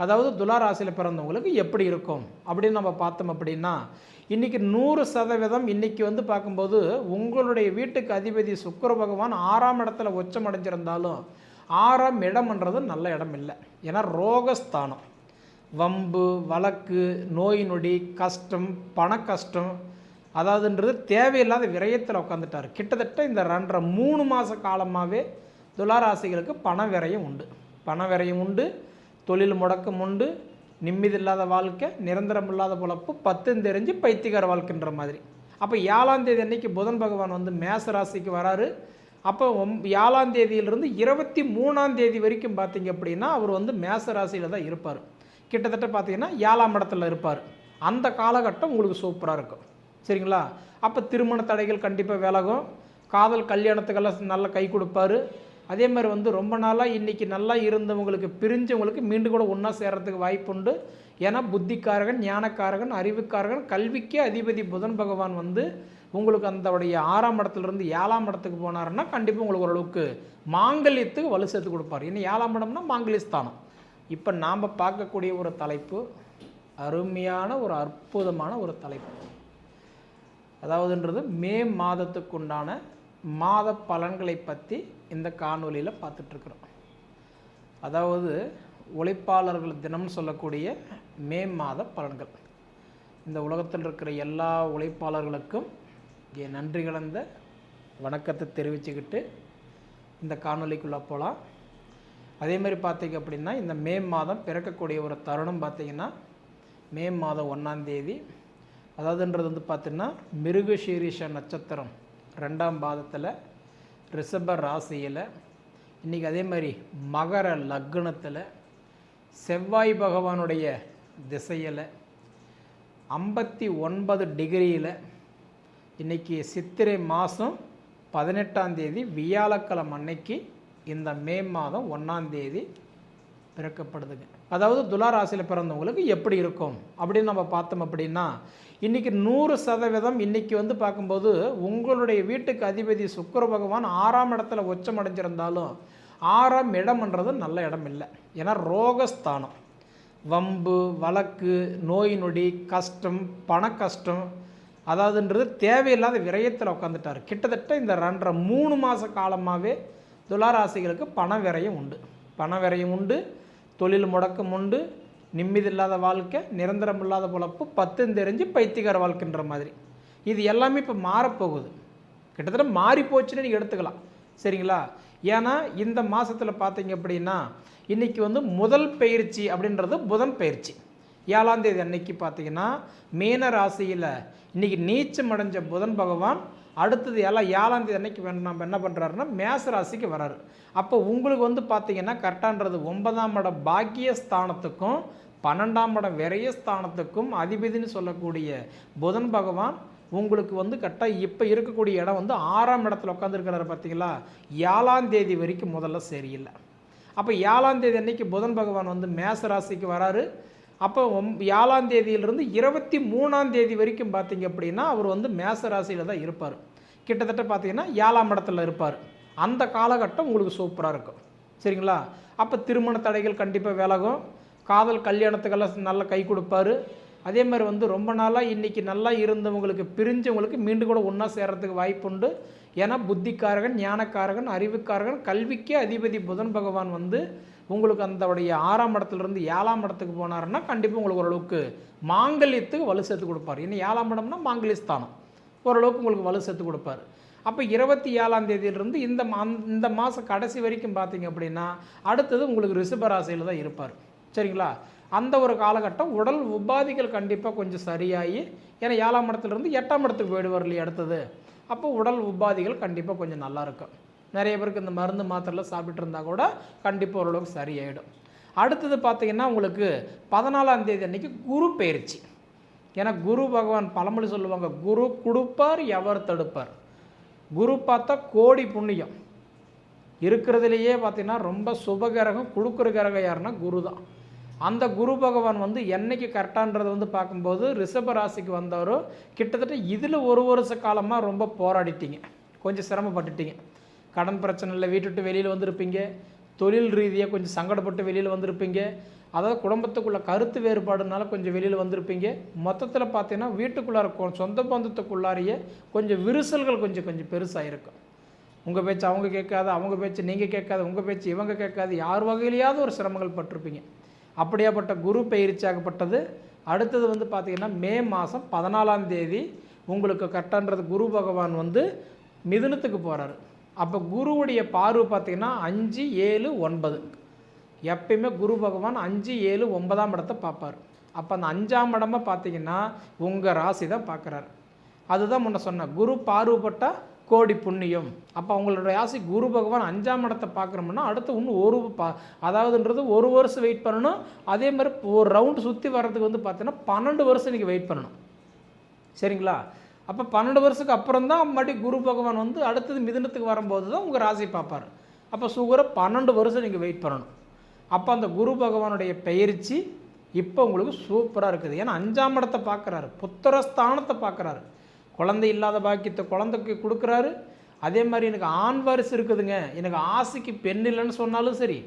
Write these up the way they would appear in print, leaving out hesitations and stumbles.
அதாவது துலா ராசியில் பிறந்தவங்களுக்கு எப்படி இருக்கும் அப்படின்னு நம்ம பார்த்தோம் அப்படின்னா, இன்றைக்கி 100% இன்றைக்கி வந்து பார்க்கும்போது உங்களுடைய வீட்டுக்கு அதிபதி சுக்கிர பகவான் 6ஆம் இடத்துல உச்சம் அடைஞ்சிருந்தாலும் 6ஆம் இடம்ன்றது நல்ல இடம் இல்லை. ஏன்னா ரோகஸ்தானம், வம்பு வழக்கு, நோய் நொடி, கஷ்டம், பண கஷ்டம், அதாவதுன்றது தேவையில்லாத விரயத்தில் உட்காந்துட்டார். கிட்டத்தட்ட இந்த 3 மாத காலமாகவே துளாராசிகளுக்கு பண விரயம் உண்டு. பண விரயம் உண்டு, தொழில் முடக்கம் உண்டு, நிம்மதி இல்லாத வாழ்க்கை, நிரந்தரம் இல்லாத பொழப்பு, 10 தெரிஞ்சு பைத்தியக்கார வாழ்க்கைன்ற மாதிரி. அப்போ 7ஆம் தேதி அன்னைக்கு புதன் பகவான் வந்து மேச ராசிக்கு வராரு. அப்போ 7ஆம் தேதியிலிருந்து 23ஆம் தேதி வரைக்கும் பார்த்தீங்க அப்படின்னா அவர் வந்து மேச ராசியில் தான் இருப்பார். கிட்டத்தட்ட பார்த்தீங்கன்னா 7ஆம் இடத்துல இருப்பார். அந்த காலகட்டம் உங்களுக்கு சூப்பராக இருக்கும். சரிங்களா? அப்போ திருமண தடைகள் கண்டிப்பாக விலகும், காதல் கல்யாணத்துக்கெல்லாம் நல்லா கை கொடுப்பார். அதே மாதிரி வந்து ரொம்ப நாளாக இன்றைக்கி நல்லா இருந்தவங்களுக்கு பிரிஞ்சவங்களுக்கு மீண்டும் கூட ஒன்றா சேர்கிறதுக்கு வாய்ப்பு உண்டு. ஏன்னா புத்திக்காரகன், ஞானக்காரகன், அறிவுக்காரகன், கல்விக்கே அதிபதி புதன் பகவான் வந்து உங்களுக்கு அந்தவுடைய 6ஆம் இடத்துலேருந்து 7ஆம் இடத்துக்கு போனாருன்னா கண்டிப்பாக உங்களுக்கு ஓரளவுக்கு மாங்கல்யத்துக்கு வலு சேர்த்து கொடுப்பார். ஏன்னா 7ஆம் இடம்னா மாங்கல்யஸ்தானம். இப்போ நாம் பார்க்கக்கூடிய ஒரு தலைப்பு அருமையான ஒரு அற்புதமான ஒரு தலைப்பு. அதாவதுன்றது மே மாதத்துக்குண்டான மாத பலன்களை பற்றி இந்த காணொலியில் பார்த்துட்ருக்குறோம். அதாவது உழைப்பாளர்கள் தினம்னு சொல்லக்கூடிய மே மாத பலன்கள். இந்த உலகத்தில் இருக்கிற எல்லா உழைப்பாளர்களுக்கும் என் நன்றி கலந்த வணக்கத்தை தெரிவிச்சுக்கிட்டு இந்த காணொலிக்குள்ளே போகலாம். அதேமாதிரி பார்த்தீங்க அப்படின்னா இந்த மே மாதம் பிறக்கக்கூடிய ஒரு தருணம் பார்த்திங்கன்னா மே மாதம் 1ஆம் தேதி. அதாவதுன்றது வந்து பார்த்திங்கன்னா மிருகசீரிஷ நட்சத்திரம் 2ஆம் பாதத்தில் ரிஷப ராசியில் இன்றைக்கி, அதே மாதிரி மகர லக்னத்தில் செவ்வாய் பகவானுடைய திசையில் 59 டிகிரியில் இன்றைக்கி சித்திரை மாதம் 18ஆம் தேதி வியாழக்கிழமை அன்னைக்கு இந்த மே மாதம் 1ஆம் தேதி பிறக்கப்படுதுங்க. அதாவது துலா ராசியில் பிறந்தவங்களுக்கு எப்படி இருக்கும் அப்படின்னு நம்ம பார்த்தோம் அப்படின்னா, இன்றைக்கி 100% இன்றைக்கி வந்து பார்க்கும்போது உங்களுடைய வீட்டுக்கு அதிபதி சுக்கிர பகவான் 6ஆம் இடத்துல உச்சம் அடைஞ்சிருந்தாலும் 6ஆம் இடம்ன்றது நல்ல இடம் இல்லை. ஏன்னா ரோகஸ்தானம், வம்பு வழக்கு, நோய் நொடி, கஷ்டம், பண கஷ்டம், அதாவதுன்றது தேவையில்லாத விரயத்தில் உட்காந்துட்டார். கிட்டத்தட்ட இந்த 3 மாத காலமாகவே துளாராசிகளுக்கு பண விரயம் உண்டு. பண விரயம் உண்டு, தொழில் முடக்கம் உண்டு, நிம்மதி இல்லாத வாழ்க்கை, நிரந்தரம் இல்லாத பொழப்பு, 10 தெரிஞ்சு பைத்தியக்கார வாழ்க்கைன்ற மாதிரி. இது எல்லாமே இப்போ மாறப்போகுது. கிட்டத்தட்ட மாறி போச்சுன்னு நீங்கள் எடுத்துக்கலாம். சரிங்களா? ஏன்னா இந்த மாதத்தில் பார்த்தீங்க அப்படின்னா இன்றைக்கி வந்து முதல் பயிற்சி அப்படின்றது புதன் பயிற்சி. 7ஆம் தேதி அன்னைக்கு பார்த்தீங்கன்னா மீன ராசியில் இன்றைக்கி நீச்சம் அடைஞ்ச புதன் பகவான் அடுத்தது 7ஆம் தேதி அன்னைக்கு நம்ம என்ன பண்ணுறாருன்னா மேச ராசிக்கு வராரு. அப்போ உங்களுக்கு வந்து பார்த்தீங்கன்னா கரெக்டான்றது 9ஆம் இடம் பாக்கியஸ்தானத்துக்கும் 12ஆம் இடம் விரயஸ்தானத்துக்கும் அதிபதினு சொல்லக்கூடிய புதன் பகவான் உங்களுக்கு வந்து கரெக்டாக இப்போ இருக்கக்கூடிய இடம் வந்து 6ஆம் இடத்துல உட்காந்துருக்கிறாரு. பார்த்தீங்களா? 7ஆம் தேதி வரைக்கும் முதல்ல சரியில்லை. அப்போ 7ஆம் தேதி அன்னைக்கு புதன் பகவான் வந்து மேச ராசிக்கு வராரு. அப்போ 7ஆம் தேதியிலிருந்து 23ஆம் தேதி வரைக்கும் பார்த்தீங்க அப்படின்னா அவர் வந்து மேச ராசியில் தான் இருப்பார். கிட்டத்தட்ட பார்த்தீங்கன்னா 7ஆம் இடத்துல இருப்பார். அந்த காலகட்டம் உங்களுக்கு சூப்பராக இருக்கும். சரிங்களா? அப்போ திருமண தடைகள் கண்டிப்பாக விலகும், காதல் கல்யாணத்துக்கெல்லாம் நல்லா கை கொடுப்பார். அதே மாதிரி வந்து ரொம்ப நாளாக இன்றைக்கி நல்லா இருந்தவங்களுக்கு பிரிஞ்சவங்களுக்கு மீண்டும் கூட ஒன்றா சேர்கிறதுக்கு வாய்ப்பு உண்டு. ஏன்னா புத்திக்காரகன், ஞானக்காரகன், அறிவுக்காரகன், கல்விக்கே அதிபதி புதன் பகவான் வந்து உங்களுக்கு அந்தவுடைய 6ஆம் இடத்துலேருந்து 7ஆம் இடத்துக்கு போனாருன்னா கண்டிப்பாக உங்களுக்கு ஓரளவுக்கு மாங்கல்யத்துக்கு வலு சேர்த்து கொடுப்பார். ஏன்னா 7ஆம் இடம்னா மாங்கல்யஸ்தானம், ஓரளவுக்கு உங்களுக்கு வலு சேர்த்து கொடுப்பார். அப்போ 27ஆம் தேதியிலிருந்து இந்த மாதம் கடைசி வரைக்கும் பார்த்தீங்க அப்படின்னா அடுத்தது உங்களுக்கு ரிஷப ராசியில் தான் இருப்பார். சரிங்களா? அந்த ஒரு காலகட்டம் உடல் உபாதிகள் கண்டிப்பாக கொஞ்சம் சரியாகி, ஏன்னா 7ஆம் இடத்துலேருந்து 8ஆம் இடத்துக்கு போயிடுவார் இல்லையா அடுத்தது. அப்போ உடல் உபாதிகள் கண்டிப்பாக கொஞ்சம் நல்லாயிருக்கும். நிறைய பேருக்கு இந்த மருந்து மாத்திரைலாம் சாப்பிட்டு இருந்தால் கூட கண்டிப்பாக ஓரளவுக்கு சரியாயிடும். அடுத்தது பார்த்திங்கன்னா உங்களுக்கு 14ஆம் தேதி அன்றைக்கி குரு பயிற்சி. ஏன்னா குரு பகவான் பழமொழி சொல்லுவாங்க, குரு கொடுப்பார் எவர் தடுப்பார். குரு பார்த்தா கோடி புண்ணியம். இருக்கிறதுலையே பார்த்திங்கன்னா ரொம்ப சுபகிரகம், கொடுக்குற கிரகம் யாருன்னா குரு தான். அந்த குரு பகவான் வந்து என்னைக்கு கரெக்டான்றது வந்து பார்க்கும்போது ரிஷப ராசிக்கு வந்தவரோ கிட்டத்தட்ட இதில் ஒரு வருஷ காலமாக ரொம்ப போராடிட்டீங்க, கொஞ்சம் சிரமப்பட்டுட்டீங்க. கடன் பிரச்சனை இல்லை, வீட்டு விட்டு வெளியில் வந்திருப்பீங்க, தொழில் ரீதியாக கொஞ்சம் சங்கடப்பட்டு வெளியில் வந்திருப்பீங்க. அதாவது குடும்பத்துக்குள்ள கருத்து வேறுபாடுனால கொஞ்சம் வெளியில் வந்திருப்பீங்க. மொத்தத்தில் பார்த்தீங்கன்னா வீட்டுக்குள்ளார சொந்த பந்தத்துக்குள்ளாரையே கொஞ்சம் விரிசல்கள் கொஞ்சம் கொஞ்சம் பெருசாக இருக்கும். உங்கள் பேச்சு அவங்க கேட்காது, அவங்க பேச்சு நீங்கள் கேட்காது, உங்கள் பேச்சு இவங்க கேட்காது, யார் வகையிலையாவது ஒரு சிரமங்கள் பட்டிருப்பீங்க. அப்படியாப்பட்ட குரு பயிற்சியாகப்பட்டது. அடுத்தது வந்து பார்த்திங்கன்னா மே மாதம் 14ஆம் தேதி உங்களுக்கு கரெக்டான்றது குரு பகவான் வந்து மிதுனத்துக்கு போகிறாரு. அப்போ குருவுடைய பார்வை பார்த்திங்கன்னா 5, 7, 9. எப்பயுமே குரு பகவான் 5, 7, 9ஆம் இடத்தை பார்ப்பார். அப்போ அந்த 5ஆம் இடமா பார்த்திங்கன்னா உங்கள் ராசி தான் பார்க்குறாரு. அதுதான் முன்ன சொன்னேன், குரு பார்வைப்பட்டால் கோடி புண்ணியம். அப்போ அவங்களோட ராசி குரு பகவான் 5ஆம் இடத்தை பார்க்குறோம்னா அடுத்து இன்னும் அதாவதுன்றது 1 வருஷம் வெயிட் பண்ணணும். அதே மாதிரி ஒரு ரவுண்டு சுற்றி வர்றதுக்கு வந்து பார்த்தீங்கன்னா 12 வருஷம் நீங்கள் வெயிட் பண்ணணும். சரிங்களா? அப்போ 12 வருஷத்துக்கு அப்புறம் தான் மறுபடியும் குரு பகவான் வந்து அடுத்தது மிதுனத்துக்கு வரும்போது தான் உங்கள் ராசி பார்ப்பார். அப்போ சுகரை 12 வருஷம் நீங்கள் வெயிட் பண்ணணும். அப்போ அந்த குரு பகவானுடைய பயிற்சி இப்போ உங்களுக்கு சூப்பராக இருக்குது. ஏன்னா 5ஆம் இடத்தை பார்க்குறாரு, புத்திரஸ்தானத்தை பார்க்குறாரு. குழந்தை இல்லாத பாக்கியத்தை குழந்தைக்கு கொடுக்குறாரு. அதே மாதிரி எனக்கு ஆண் வாரிசு இருக்குதுங்க, எனக்கு ஆசைக்கு பெண் இல்லைன்னு சொன்னாலும் சரி,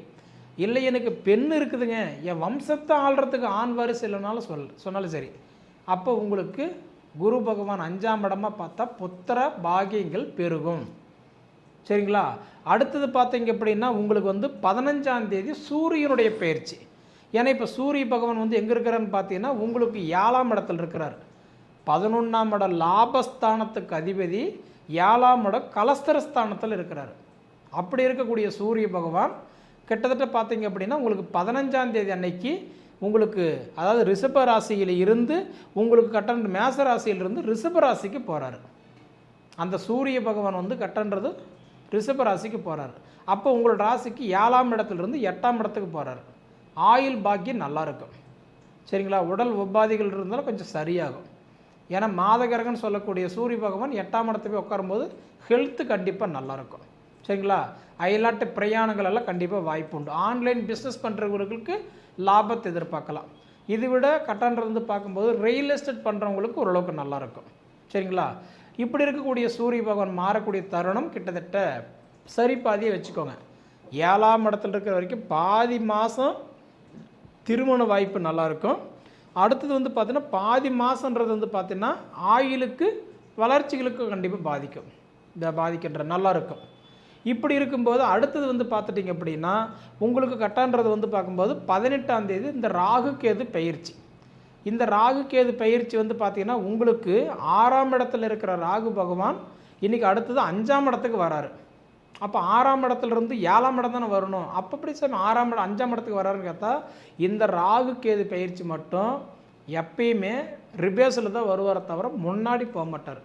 இல்லை எனக்கு பெண் இருக்குதுங்க, என் வம்சத்தை ஆள்றதுக்கு ஆண் வாரிசு இல்லைனாலும் சொன்னாலும் சரி, அப்போ உங்களுக்கு குரு பகவான் 5ஆம் இடமா பார்த்தா புத்திர பாகியங்கள் பெருகும். சரிங்களா? அடுத்தது பார்த்தீங்க அப்படின்னா உங்களுக்கு வந்து 15ஆம் தேதி சூரியனுடைய பயிற்சி. ஏன்னா இப்போ சூரிய பகவான் வந்து எங்கே இருக்கிறான்னு பார்த்தீங்கன்னா உங்களுக்கு 7ஆம் இடத்துல இருக்கிறார். 11ஆம் இடம் லாபஸ்தானத்துக்கு அதிபதி, 7ஆம் இடம் கலஸ்தரஸ்தானத்தில் இருக்கிறார். அப்படி இருக்கக்கூடிய சூரிய பகவான் கிட்டத்தட்ட பார்த்தீங்க அப்படின்னா உங்களுக்கு 15ஆம் தேதி அன்னைக்கு உங்களுக்கு அதாவது ரிஷப ராசியில் இருந்து உங்களுக்கு கட்டண மேச ராசியிலிருந்து ரிஷப ராசிக்கு போகிறாரு. அந்த சூரிய பகவான் வந்து கட்டன்றது ரிஷப ராசிக்கு போகிறாரு. அப்போ உங்களோட ராசிக்கு 7ஆம் இடத்துலேருந்து 8ஆம் இடத்துக்கு போகிறாரு. ஆயுள் பாக்கியம் நல்லா இருக்கும். சரிங்களா? உடல் உபாதிகள் இருந்தாலும் கொஞ்சம் சரியாகும். ஏன்னா மாதகரகன்னு சொல்லக்கூடிய சூரிய பகவான் 8ஆம் இடத்துக்கு போய் உட்காரும்போது ஹெல்த்து கண்டிப்பாக நல்லாயிருக்கும். சரிங்களா? அயல்நாட்டு பிரயாணங்கள் எல்லாம் கண்டிப்பாக வாய்ப்பு உண்டு. ஆன்லைன் பிஸ்னஸ் பண்ணுறவங்களுக்கு லாபத்தை எதிர்பார்க்கலாம். இதை விட கட்டன்றது வந்து பார்க்கும்போது ரியல் எஸ்டேட் பண்ணுறவங்களுக்கு ஓரளவுக்கு நல்லாயிருக்கும். சரிங்களா? இப்படி இருக்கக்கூடிய சூரிய பகவான் மாறக்கூடிய தருணம் கிட்டத்தட்ட சரி பாதியை வச்சுக்கோங்க. 7ஆம் இடத்துல இருக்கிற வரைக்கும் பாதி மாதம் திருமண வாய்ப்பு நல்லாயிருக்கும். அடுத்தது வந்து பார்த்தீங்கன்னா பாதி மாதன்றது வந்து பார்த்தீங்கன்னா ஆயுளுக்கு வளர்ச்சிகளுக்கு கண்டிப்பாக பாதிக்கின்ற நல்லா இருக்கும். இப்படி இருக்கும்போது அடுத்தது வந்து பார்த்துட்டிங்க அப்படின்னா உங்களுக்கு கட்டான்றது வந்து பார்க்கும்போது 18ஆம் தேதி இந்த ராகு கேது பயிற்சி. இந்த ராகு கேது பயிற்சி வந்து பார்த்திங்கன்னா உங்களுக்கு 6ஆம் இடத்துல இருக்கிற ராகு பகவான் இன்றைக்கி அடுத்தது 5ஆம் இடத்துக்கு வராரு. அப்போ 6ஆம் இடத்துலேருந்து 7ஆம் இடம் தானே வரணும். அப்போ அப்படி சார் 6ஆம் இடம் 5ஆம் இடத்துக்கு வராருன்னு கேட்டால் இந்த ராகு கேது பயிற்சி மட்டும் எப்பயுமே ரிபேஸில் தான் வருவாரை தவிர முன்னாடி போக மாட்டார்.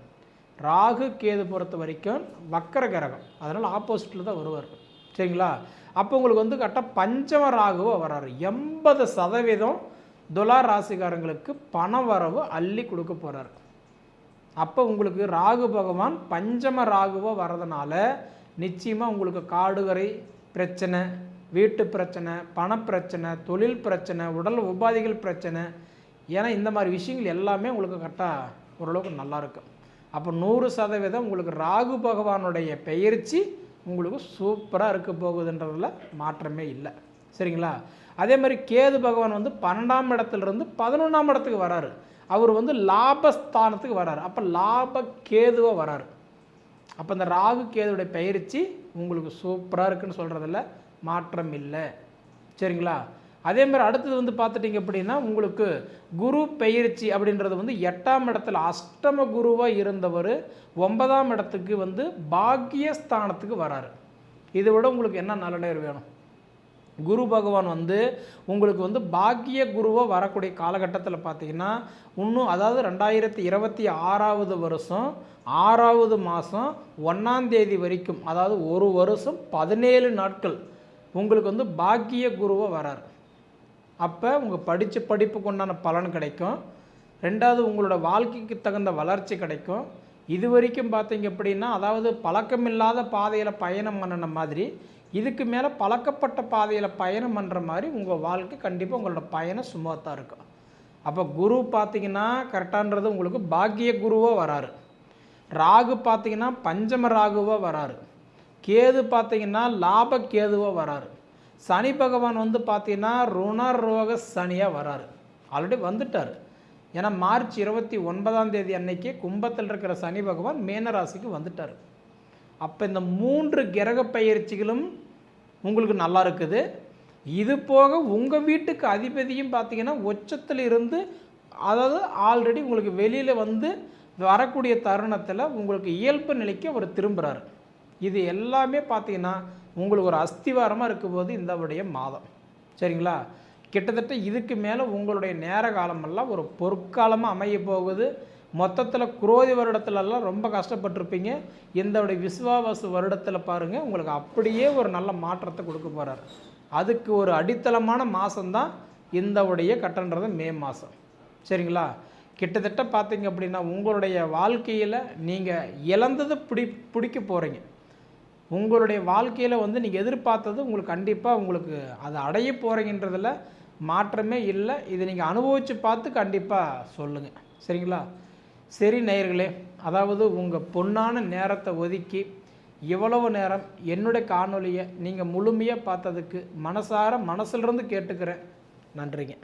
ராகு கேது பொறுத்த வரைக்கும் வக்கர கிரகம், அதனால் ஆப்போசிட்டில் தான் வருவார். சரிங்களா? அப்போ உங்களுக்கு வந்து கரெக்டாக பஞ்சம ராகுவாக வராரு. 80% துலா ராசிக்காரங்களுக்கு பண வரவு அள்ளி கொடுக்க போகிறார். அப்போ உங்களுக்கு ராகு பகவான் பஞ்சம ராகுவாக வர்றதுனால நிச்சயமாக உங்களுக்கு காடுகரை பிரச்சனை, வீட்டு பிரச்சனை, பணப்பிரச்சனை, தொழில் பிரச்சனை, உடல் உபாதிகள் பிரச்சனை, ஏன்னா இந்த மாதிரி விஷயங்கள் எல்லாமே உங்களுக்கு கரெக்டாக ஓரளவுக்கு நல்லாயிருக்கும். அப்போ 100% உங்களுக்கு ராகு பகவானுடைய பயிற்சி உங்களுக்கு சூப்பராக இருக்க போகுதுன்றதில் மாற்றமே இல்லை. சரிங்களா? அதே மாதிரி கேது பகவான் வந்து 12ஆம் இடத்துலேருந்து 11ஆம் இடத்துக்கு வராரு. அவர் வந்து லாபஸ்தானத்துக்கு வராரு. அப்போ லாப கேதுவாக வராரு. அப்போ இந்த ராகு கேதுடைய பயிற்சி உங்களுக்கு சூப்பராக இருக்குன்னு சொல்கிறதில்ல மாற்றம் இல்லை. சரிங்களா? அதே மாதிரி அடுத்தது வந்து பார்த்துட்டிங்க அப்படின்னா உங்களுக்கு குரு பயிற்சி அப்படின்றது வந்து 8ஆம் இடத்துல அஷ்டம குருவாக இருந்தவர் 9ஆம் இடத்துக்கு வந்து பாக்கியஸ்தானத்துக்கு வராரு. இதை விட உங்களுக்கு என்ன நல்ல நேரம் வேணும்? குரு பகவான் வந்து உங்களுக்கு வந்து பாக்கிய குருவாக வரக்கூடிய காலகட்டத்தில் பார்த்தீங்கன்னா இன்னும் அதாவது 2026 வருஷம் 6ஆவது மாதம் 1ஆம் தேதி வரைக்கும், அதாவது ஒரு வருஷம் 17 நாட்கள் உங்களுக்கு வந்து பாக்கிய குருவாக வராரு. அப்போ உங்கள் படித்த படிப்புக்கு உண்டான பலன் கிடைக்கும். 2வது உங்களோட வாழ்க்கைக்கு தகுந்த வளர்ச்சி கிடைக்கும். இது வரைக்கும் பார்த்தீங்க அப்படின்னா அதாவது பழக்கமில்லாத பாதையில் பயணம் பண்ணின மாதிரி இதுக்கு மேலே பழக்கப்பட்ட பாதையில் பயணம் பண்ணுற மாதிரி உங்கள் வாழ்க்கை கண்டிப்பாக உங்களோட பயணம் சுமத்தாக இருக்கும். அப்போ குரு பார்த்திங்கன்னா கரெக்டான்றது உங்களுக்கு பாக்கிய குருவாக வராரு. ராகு பார்த்திங்கன்னா பஞ்சம ராகுவாக வராரு. கேது பார்த்திங்கன்னா லாப கேதுவாக வராரு. சனி பகவான் வந்து பார்த்தீங்கன்னா ருணரோக சனியாக வராரு, ஆல்ரெடி வந்துட்டார். ஏன்னா மார்ச் 29 அன்னைக்கு கும்பத்தில் இருக்கிற சனி பகவான் மீனராசிக்கு வந்துட்டார். அப்போ இந்த 3 கிரக பயிற்சிகளும் உங்களுக்கு நல்லா இருக்குது. இது போக உங்கள் வீட்டுக்கு அதிபதியும் பார்த்தீங்கன்னா உச்சத்தில் இருந்து, அதாவது ஆல்ரெடி உங்களுக்கு வெளியில் வந்து வரக்கூடிய தருணத்தில் உங்களுக்கு இயல்பு நிலைக்கு அவர் திரும்புகிறார். இது எல்லாமே பார்த்தீங்கன்னா உங்களுக்கு ஒரு அஸ்திவாரமாக இருக்கும்போது இந்த உடைய மாதம், சரிங்களா? கிட்டத்தட்ட இதுக்கு மேலே உங்களுடைய நேர காலமெல்லாம் ஒரு பொற்காலமாக அமைய போகுது. மொத்தத்தில் குரோதி வருடத்துலலாம் ரொம்ப கஷ்டப்பட்டிருப்பீங்க. இந்த விஸ்வாவசு வருடத்தில் பாருங்கள் உங்களுக்கு அப்படியே ஒரு நல்ல மாற்றத்தை கொடுக்க போகிறார். அதுக்கு ஒரு அடித்தளமான மாதம்தான் இந்த கட்டன்றது மே மாதம், சரிங்களா? கிட்டத்தட்ட பார்த்தீங்க அப்படின்னா உங்களுடைய வாழ்க்கையில் நீங்கள் இழந்தது பிடிக்க போகிறீங்க. உங்களுடைய வாழ்க்கையில் வந்து நீங்கள் எதிர்பார்த்தது உங்களுக்கு கண்டிப்பாக உங்களுக்கு அதை அடைய போகிறீங்கன்றதில் மாற்றமே இல்லை. இதை நீங்கள் அனுபவித்து பார்த்து கண்டிப்பாக சொல்லுங்கள், சரிங்களா? சரி நேயர்களே, அதாவது உங்கள் பொன்னான நேரத்தை ஒதுக்கி இவ்வளவு நேரம் என்னுடைய காணொலியை நீங்கள் முழுமையாக பார்த்ததுக்கு மனசிலிருந்து கேட்டுக்கிறேன். நன்றிங்க.